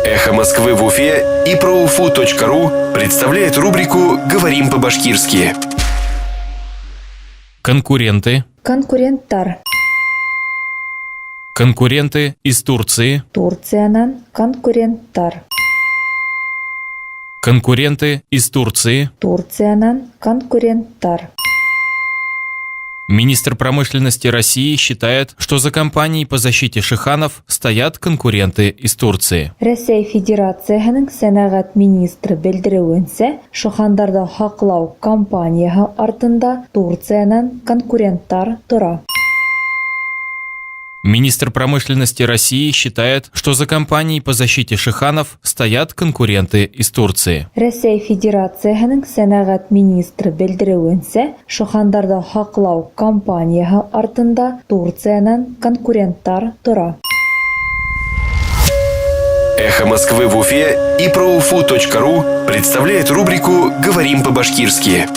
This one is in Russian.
«Эхо Москвы» в Уфе и ProUFU.ru представляет рубрику «Говорим по-башкирски». Конкуренты. Конкуренттар. Конкуренты из Турции. Турциянан конкуренттар. Конкуренты из Турции. Турциянан конкуренттар. Министр промышленности России считает, что за компанией по защите шиханов стоят конкуренты из Турции. Рәсәй Федерацияһының сәнәгать министры белдереүенсә, шухандарды хаклау компанияһы артында Турциянан конкуренттар тора. Министр промышленности России считает, что за компанией по защите шиханов стоят конкуренты из Турции. Рәсәй Федерацияһының сәнәгать министры белдереүенсә, шухандарды хаклау компанияһы артында Турциянан конкуренттар тора. «Эхо Москвы» в Уфе и ProUFU.ru представляет рубрику «Говорим по-башкирски».